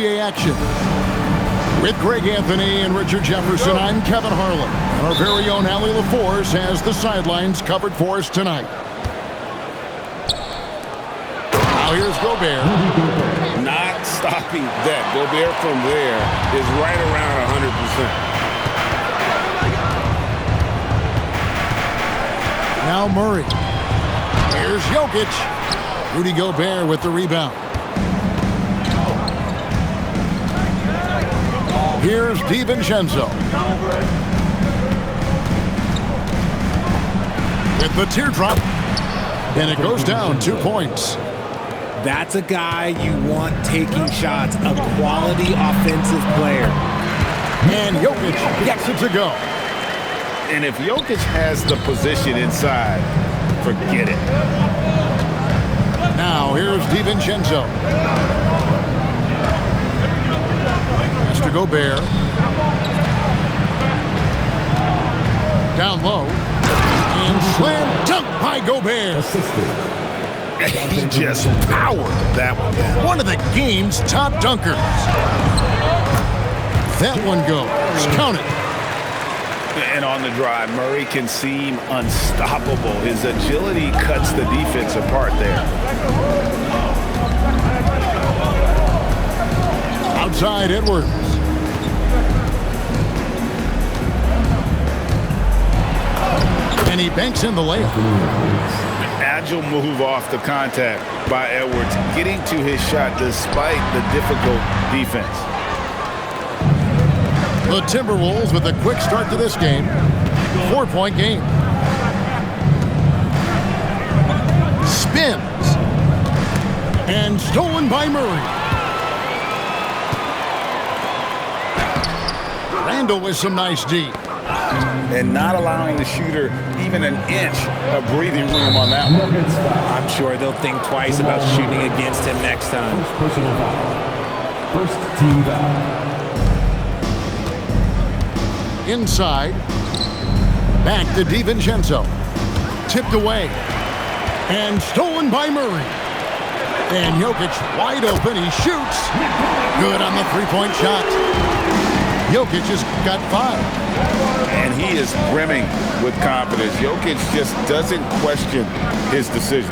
NBA action. With Greg Anthony and Richard Jefferson, I'm Kevin Harlan. And our very own Allie LaForce has the sidelines covered for us tonight. Now here's Gobert. Not stopping that. Gobert from there is right around 100%. Now Murray. Here's Jokic. Rudy Gobert with the rebound. Here's DiVincenzo. With the teardrop. And it goes down 2 points. That's a guy you want taking shots, a quality offensive player. And Jokic gets it to go. And if Jokic has the position inside, forget it. Now here's DiVincenzo. Mr. Gobert. Down low. And slam dunk by Gobert. He just powered that one down. One of the game's top dunkers. That one goes. Count it. And on the drive, Murray can seem unstoppable. His agility cuts the defense apart there. Outside Edwards. And he banks in the layup. Agile move off the contact by Edwards, getting to his shot despite the difficult defense. The Timberwolves with a quick start to this game. 4-point game. Spins. And stolen by Murray. Randall with some nice D. And not allowing the shooter even an inch of breathing room on that one. I'm sure they'll think twice about shooting against him next time. Personal foul. First team foul. Inside. Back to DiVincenzo. Tipped away. And stolen by Murray. And Jokic wide open. He shoots. Good on the three-point shot. Jokic has got 5. And he is brimming with confidence. Jokic just doesn't question his decision.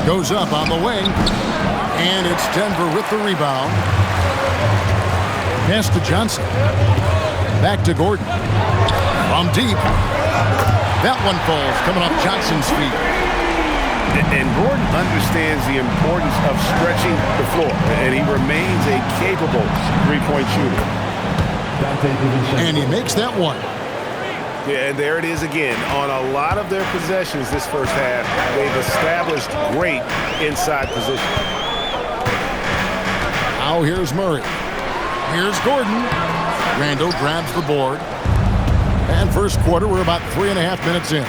Goes up on the wing. And it's Denver with the rebound. Pass to Johnson. Back to Gordon. From deep. That one falls coming off Johnson's feet. And Gordon understands the importance of stretching the floor. And he remains a capable three-point shooter. And he makes that one. Yeah, and there it is again. On a lot of their possessions this first half, they've established great inside position. Now here's Murray. Here's Gordon. Randall grabs the board. And first quarter, we're about 3.5 minutes in.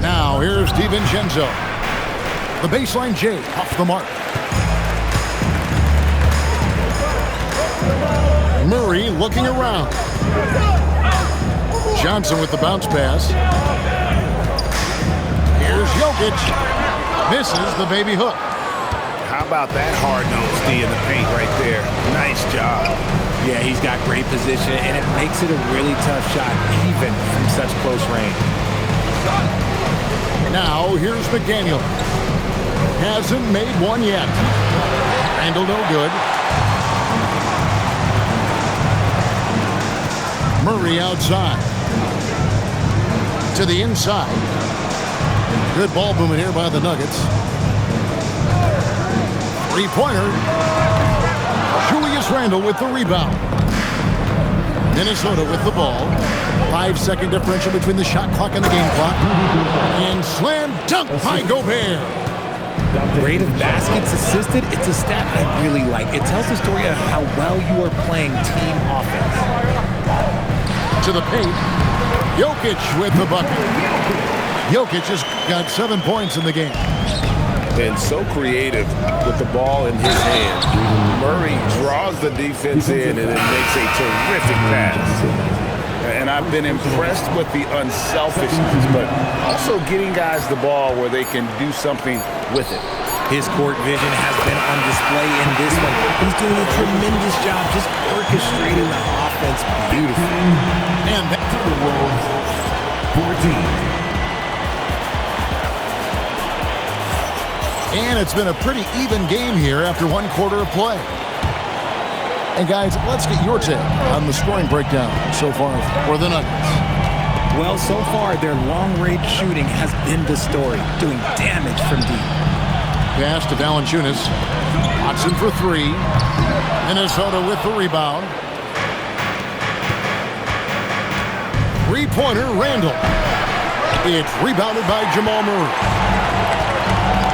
Now here's DiVincenzo. The baseline J off the mark. Murray looking around. Johnson with the bounce pass. Here's Jokic. Misses the baby hook. How about that hard-nosed D in the paint right there? Nice job. Yeah, he's got great position, and it makes it a really tough shot, even from such close range. Now here's McDaniel. Hasn't made one yet. Randall no good. Murray outside. To the inside. Good ball movement here by the Nuggets. Three-pointer. Julius Randle with the rebound. Minnesota with the ball. 5-second differential between the shot clock and the game clock. And slam dunk by Gobert. Rate of baskets assisted, it's a stat I really like. It tells the story of how well you are playing team offense. To the paint. Jokic with the bucket. Jokic has got 7 points in the game. And so creative with the ball in his hand. Murray draws the defense in and then makes a terrific pass. And I've been impressed with the unselfishness, but also getting guys the ball where they can do something with it. His court vision has been on display in this one. He's doing a tremendous job just orchestrating the offense beautifully. And that Timberwolves 14. And it's been a pretty even game here after one quarter of play. And guys, let's get your take on the scoring breakdown so far for the Nuggets. Well, so far, their long-range shooting has been the story, doing damage from deep. Pass to Valanciunas. Watson for three. Minnesota with the rebound. Three-pointer, Randall. It's rebounded by Jamal Murray.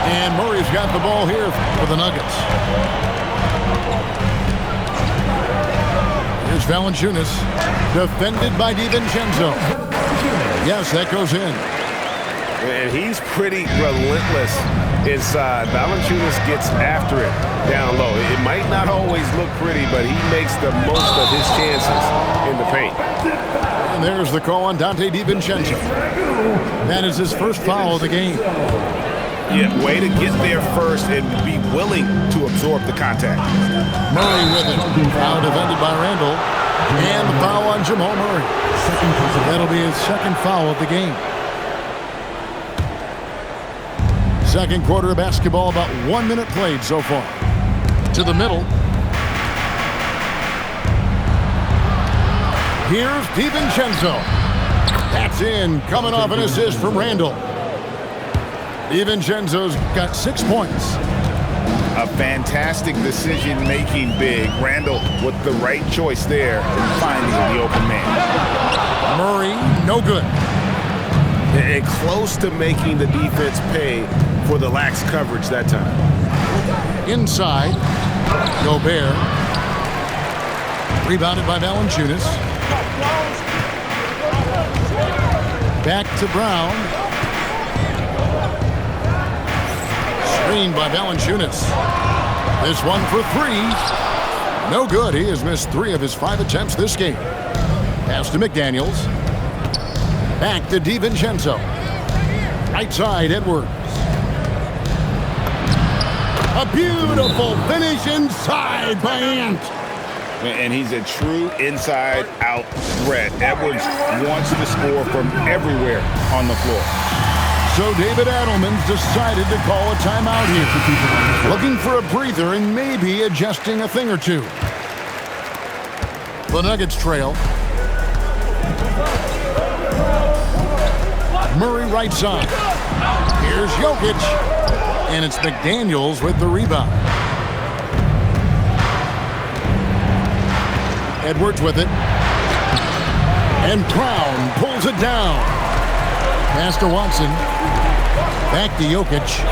And Murray's got the ball here for the Nuggets. Here's Valanciunas, defended by DiVincenzo. Yes, that goes in. And he's pretty relentless inside. Valanciunas gets after it down low. It might not always look pretty, but he makes the most of his chances in the paint. And there's the call on Dante DiVincenzo. That is his first foul of the game. Yeah, way to get there first and be willing to absorb the contact. Murray with it. Now defended by Randall. And the foul on Jamal Murray. That'll be his second foul of the game. Second quarter of basketball, about 1 minute played so far. To the middle. Here's DiVincenzo. That's in, coming off an assist from Randall. DiVincenzo's got 6 points. A fantastic decision-making big. Randall with the right choice there, finding the open man. Murray, no good. And close to making the defense pay for the lax coverage that time. Inside, Gobert. Rebounded by Valanciunas. Back to Brown. Screen by Valanciunas. This one for three. No good. He has missed 3 of his 5 attempts this game. Pass to McDaniels. Back to DiVincenzo. Right side, Edwards. A beautiful finish inside by Ant. And he's a true inside-out threat. Edwards wants to score from everywhere on the floor. So David Adelman's decided to call a timeout here. Looking for a breather and maybe adjusting a thing or two. The Nuggets trail. Murray right side. Here's Jokic. And it's McDaniels with the rebound. Edwards with it. And Brown pulls it down. Pass to Watson. Back to Jokic.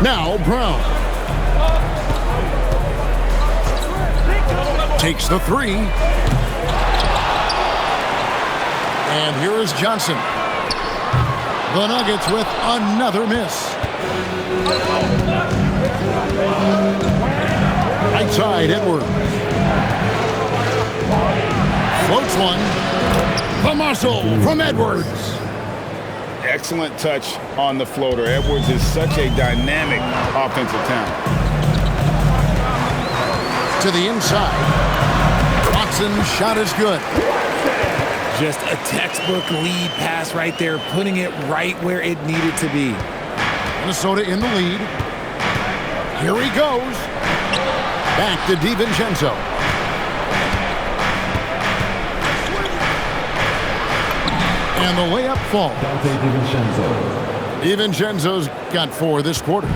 Now Brown. Takes the three. And here is Johnson. The Nuggets with another miss. Right side, Edwards. Floats one. The muscle from Edwards. Excellent touch on the floater. Edwards is such a dynamic offensive talent. To the inside. Watson's shot is good. Just a textbook lead pass right there, putting it right where it needed to be. Minnesota in the lead. Here he goes. Back to DiVincenzo. And the layup falls. Dante DiVincenzo. DiVincenzo's got 4 this quarter.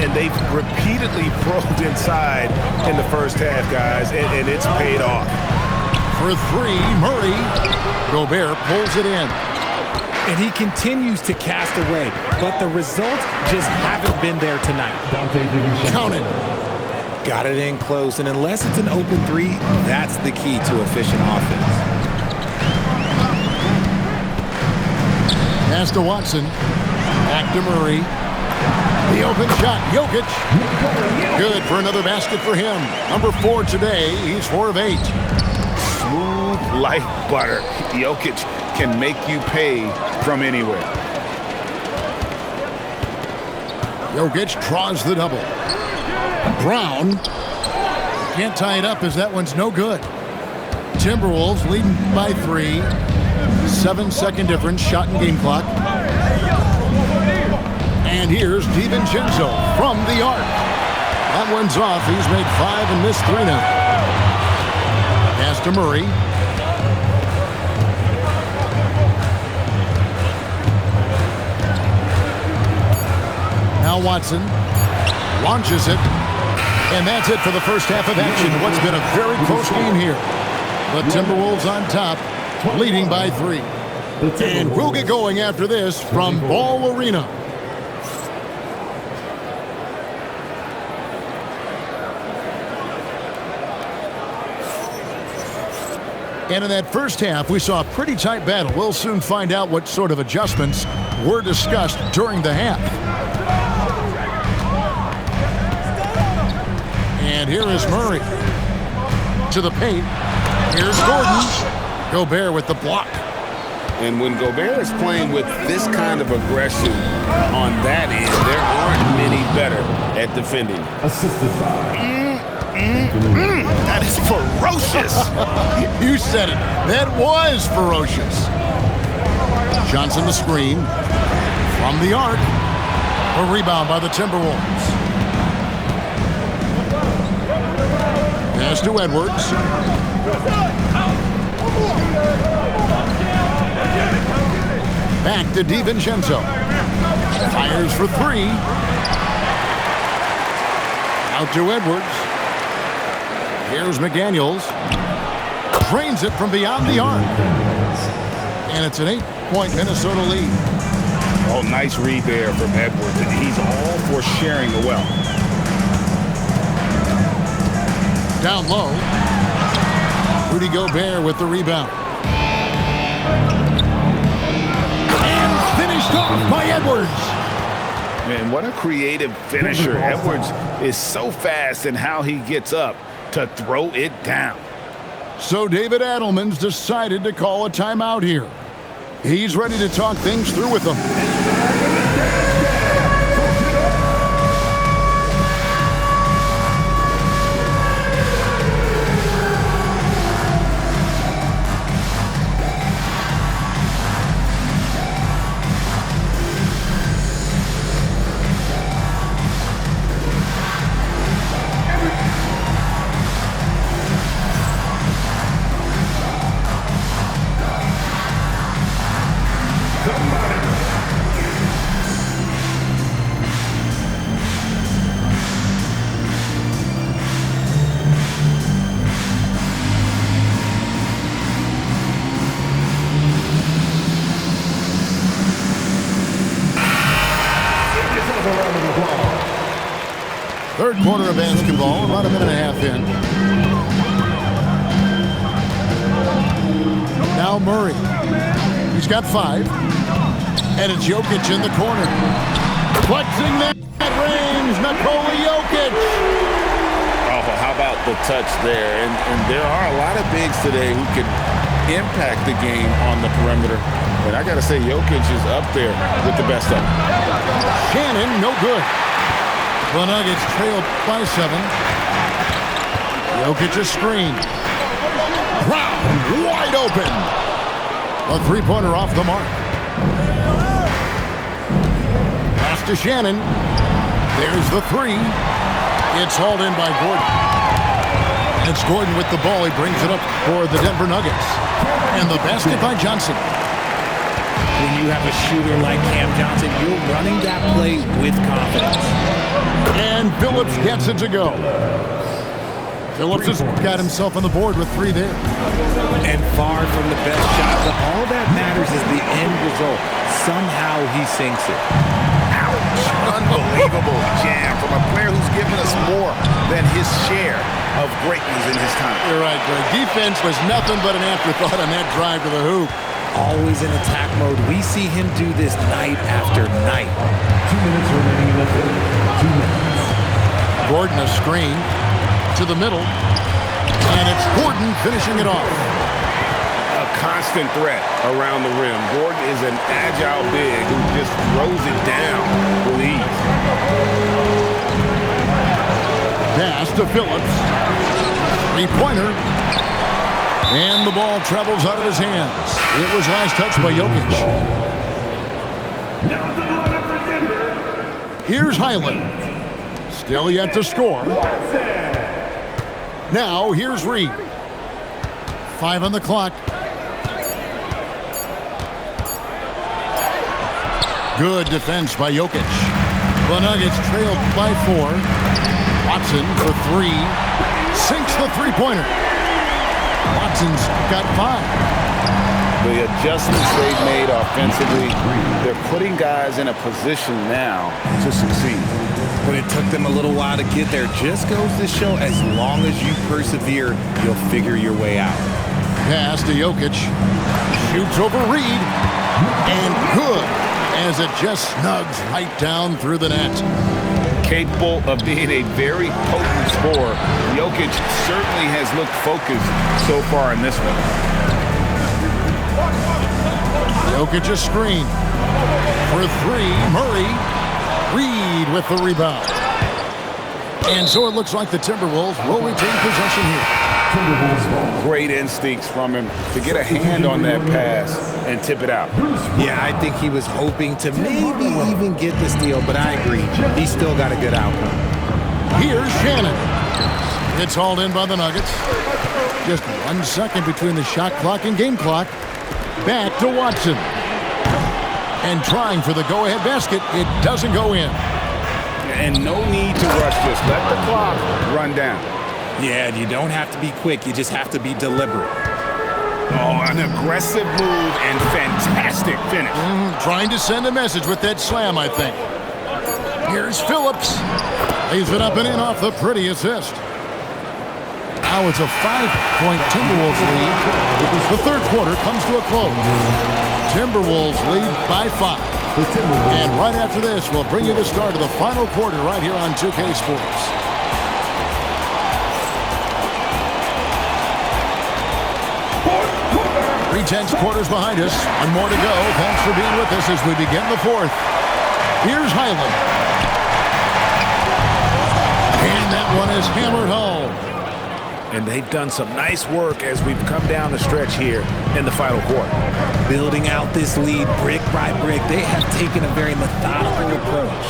And they've repeatedly probed inside in the first half, guys, and it's paid off. For 3, Murray. Gobert pulls it in. And he continues to cast away, but the results just haven't been there tonight. Dante DiVincenzo. Count it. Got it in close, and unless it's an open 3, that's the key to efficient offense. Pass to Watson. Back to Murray. The open shot. Jokic. Good for another basket for him. Number 4 today. He's 4 of 8. smooth like butter. Jokic can make you pay from anywhere. Jokic draws the double. Brown can't tie it up as that one's no good. Timberwolves leading by 3. 7-second difference, shot and game clock. And here's DiVincenzo from the arc. That one's off. He's made 5 and missed 3 now. Pass to Murray. Now Watson launches it. And that's it for the first half of action. What's been a very close game here. The Timberwolves on top, leading by 3. And we'll get going after this from Ball Arena. And in that first half, we saw a pretty tight battle. We'll soon find out what sort of adjustments were discussed during the half. And here is Murray to the paint. Here's Gordon. Gobert with the block. And when Gobert is playing with this kind of aggression on that end, there aren't many better at defending. Assisted by That is ferocious. You said it. That was ferocious. Johnson the screen. From the arc. A rebound by the Timberwolves. Pass to Edwards. Back to DiVincenzo. Fires for 3. Out to Edwards. Here's McDaniels. Drains it from beyond the arc. And it's an 8-point Minnesota lead. Oh, nice read there from Edwards. He's all for sharing the wealth. Down low. Rudy Gobert with the rebound. And finished off by Edwards. Man, what a creative finisher. Edwards is so fast in how he gets up to throw it down. So David Adelman's decided to call a timeout here. He's ready to talk things through with them. Third quarter of basketball, about a minute and a half in. Now Murray. He's got 5. And it's Jokic in the corner. Flexing that range, Nikola Jokic. Oh, how about the touch there? And there are a lot of bigs today who can impact the game on the perimeter. And I got to say, Jokic is up there with the best of them. Shannon, no good. The Nuggets trailed by 7. Jokic a screen. Brown wide open. A 3-pointer off the mark. Pass to Shannon. There's the 3. It's hauled in by Gordon. And it's Gordon with the ball. He brings it up for the Denver Nuggets. And the basket by Johnson. When you have a shooter like Cam Johnson, you're running that play with confidence. And Phillips gets it to go. Phillips has got himself on the board with 3 there. And far from the best shot, but all that matters is the end result. Somehow he sinks it. Ouch. Unbelievable jam from a player who's given us more than his share of greatness in his time. You're right, Greg. Defense was nothing but an afterthought on that drive to the hoop. Always in attack mode. We see him do this night after night. 2 minutes remaining in the third. 2 minutes. Gordon a screen to the middle. And it's Gordon finishing it off. A constant threat around the rim. Gordon is an agile big who just throws it down with ease. Pass to Phillips. Three-pointer. And the ball travels out of his hands. It was last touched by Jokic. Here's Highland. Still yet to score. Now here's Reed. 5 on the clock. Good defense by Jokic. The Nuggets trailed by 4. Watson for 3. Sinks the three-pointer. Watson's got 5. The adjustments they've made offensively, they're putting guys in a position now to succeed. But it took them a little while to get there. Just goes to show as long as you persevere, you'll figure your way out. Pass to Jokic. Shoots over Reed. And good, as it just snugs right down through the net. Capable of being a very potent scorer, Jokic certainly has looked focused so far in this one. Jokic a screen. For 3, Murray. Reed with the rebound. And so it looks like the Timberwolves will retain possession here. Great instincts from him to get a hand on that pass and tip it out. Yeah, I think he was hoping to maybe even get the steal, but I agree. He still got a good outcome. Here's Shannon. It's hauled in by the Nuggets. Just 1 second between the shot clock and game clock. Back to Watson. And trying for the go-ahead basket. It doesn't go in. And no need to rush this. Let the clock run down. Yeah, you don't have to be quick. You just have to be deliberate. Oh, an aggressive move and fantastic finish. Trying to send a message with that slam, I think. Here's Phillips. Lays it up and in off the pretty assist. Now it's a 5-point Timberwolves lead. The third quarter comes to a close. Timberwolves lead by 5. And right after this, we'll bring you the start of the final quarter right here on 2K Sports. Three-tenths quarters behind us. 1 more to go. Thanks for being with us as we begin the fourth. Here's Highland. And that one is hammered home. And they've done some nice work as we've come down the stretch here in the final quarter. Building out this lead brick by brick, they have taken a very methodical approach.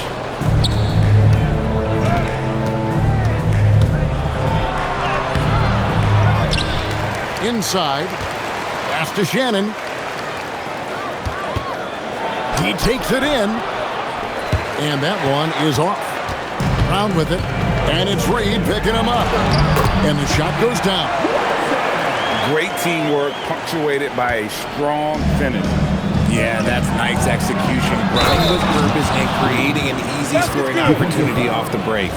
Inside. Pass to Shannon. He takes it in. And that one is off. Brown with it. And it's Reed picking him up. And the shot goes down. Great teamwork punctuated by a strong finish. Yeah, that's nice execution. Running with purpose and creating an easy scoring opportunity off the break.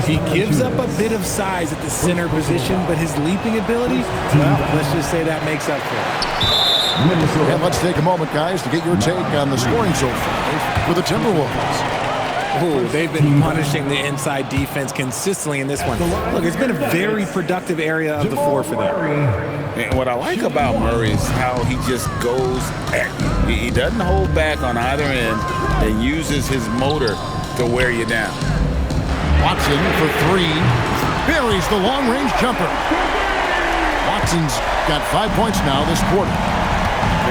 He gives up a bit of size at the center position, but his leaping ability, well, let's just say that makes up for it. And let's take a moment, guys, to get your take on the scoring so far for the Timberwolves. Ooh, they've been punishing the inside defense consistently in this one. Look, it's been a very productive area of the floor for them. And what I like about Murray is how he just goes at you. He doesn't hold back on either end and uses his motor to wear you down. Watson for 3. Buries the long-range jumper. Watson's got 5 points now this quarter.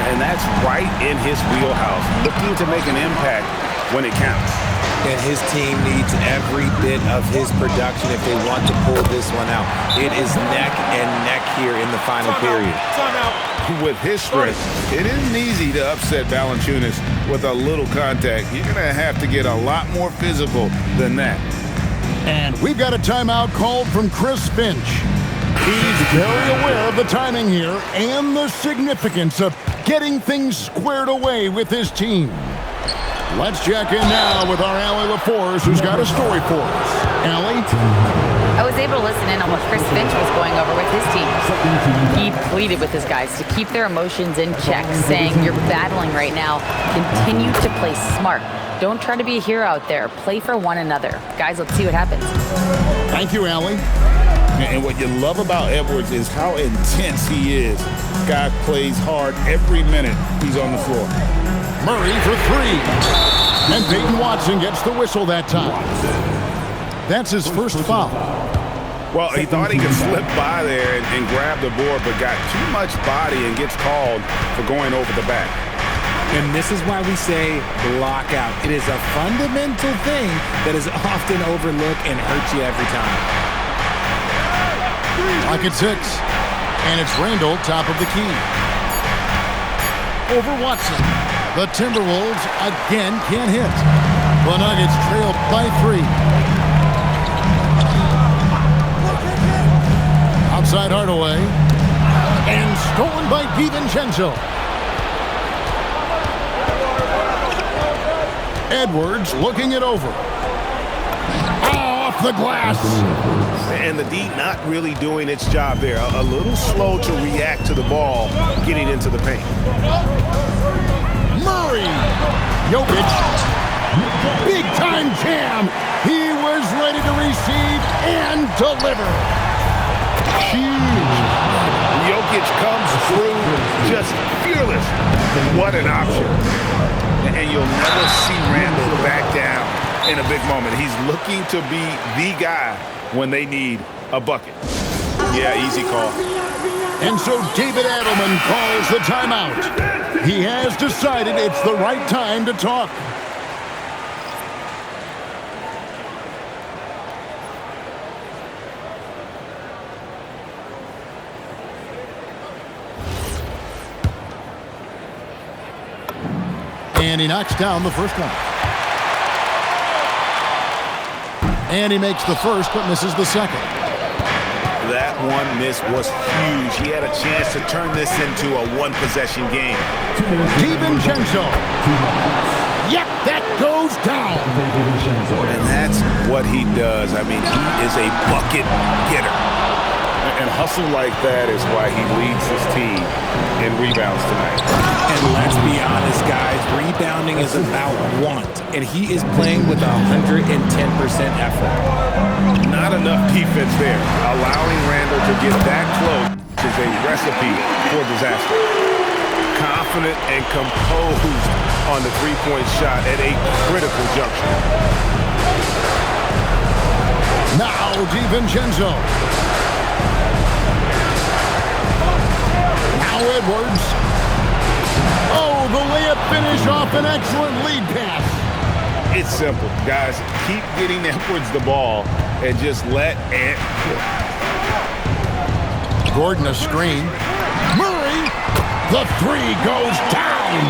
And that's right in his wheelhouse, looking to make an impact when it counts. And his team needs every bit of his production if they want to pull this one out. It is neck and neck here in the final period. With his strength, it isn't easy to upset Valanciunas with a little contact. You're going to have to get a lot more physical than that. And we've got a timeout called from Chris Finch. He's very aware of the timing here and the significance of getting things squared away with his team. Let's check in now with our Allie LaForce, who's got a story for us. Allie? I was able to listen in on what Chris Finch was going over with his team. He pleaded with his guys to keep their emotions in check, saying, "You're battling right now. Continue to play smart. Don't try to be a hero out there. Play for one another." Guys, let's see what happens. Thank you, Allie. And what you love about Edwards is how intense he is. Guy plays hard every minute he's on the floor. Murray for three. And Peyton Watson gets the whistle that time. That's his first foul. Well, he thought he could slip by there and grab the board, but got too much body and gets called for going over the back. And this is why we say block out. It is a fundamental thing that is often overlooked and hurts you every time. Clock at 6. And it's Randall, top of the key. Over Watson. The Timberwolves again can't hit. The Nuggets trail by 3. Outside Hardaway. And stolen by DiVincenzo. Edwards looking it over. Off the glass. And the D not really doing its job there. A little slow to react to the ball getting into the paint. Murray. Jokic. Big time jam. He was ready to receive and deliver. Huge. Jokic comes through just fearless. What an option. And you'll never see Randall back down in a big moment. He's looking to be the guy when they need a bucket. Yeah, easy call. And so David Adelman calls the timeout. He has decided it's the right time to talk. And he knocks down the first one. And he makes the first, but misses the second. That one miss was huge. He had a chance to turn this into a one-possession game. DiVincenzo. Yep, that goes down. And that's what he does. I mean, he is a bucket getter. And hustle like that is why he leads his team in rebounds tonight. And let's be honest, guys, rebounding is about want, and he is playing with 110% effort. Not enough defense there. Allowing Randall to get that close is a recipe for disaster. Confident and composed on the three-point shot at a critical juncture. Now DiVincenzo. Now Edwards. Oh, the layup finish off an excellent lead pass. It's simple, guys. Keep getting Edwards the ball and just let Ant cook. Gordon a screen. Murray. The three goes down.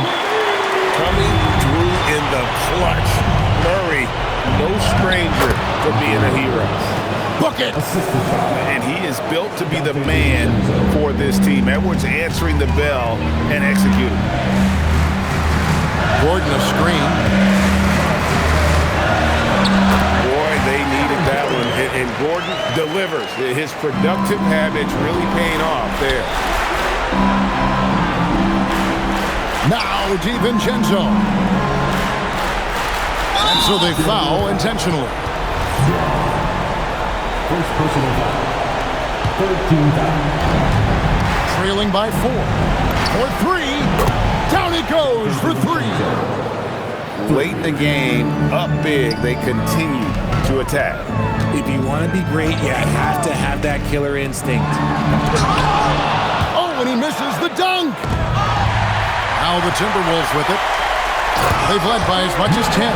Coming through in the clutch. Murray, no stranger to being a hero. Bucket. And he is built to be the man for this team. Edwards answering the bell and executing. Gordon a screen. Boy, they needed that one. And Gordon delivers. His productive habits really paying off there. Now DiVincenzo. And so they foul intentionally. First personal foul. 13 foul. Trailing by 4. For 3. Down it goes for 3. Late in the game, up big, they continue to attack. If you want to be great, you have to have that killer instinct. Oh, and he misses the dunk. Now the Timberwolves with it. They've led by as much as 10.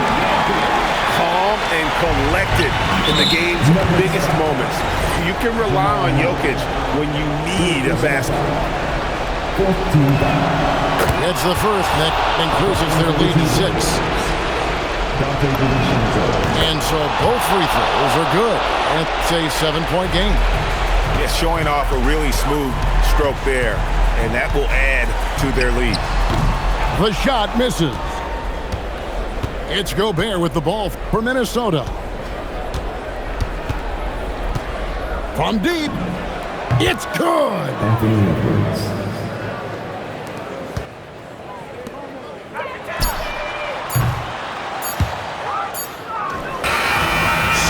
Calm and collected in the game's biggest moments. You can rely on Jokic when you need a basket. 14 foul. It's the first, Nick, increases their lead to 6. And so both free throws are good. And it's a 7-point game. Yeah, showing off a really smooth stroke there, and that will add to their lead. The shot misses. It's Gobert with the ball for Minnesota. From deep, it's good. Anthony Edwards.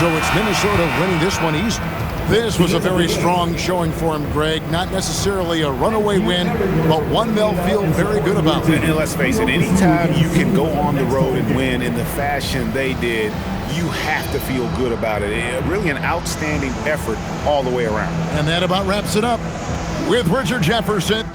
So it's Minnesota winning this one easy. This was a very strong showing for him, Greg. Not necessarily a runaway win, but one they'll feel very good about. And let's face it, anytime you can go on the road and win in the fashion they did, you have to feel good about it. Really an outstanding effort all the way around. And that about wraps it up with Richard Jefferson.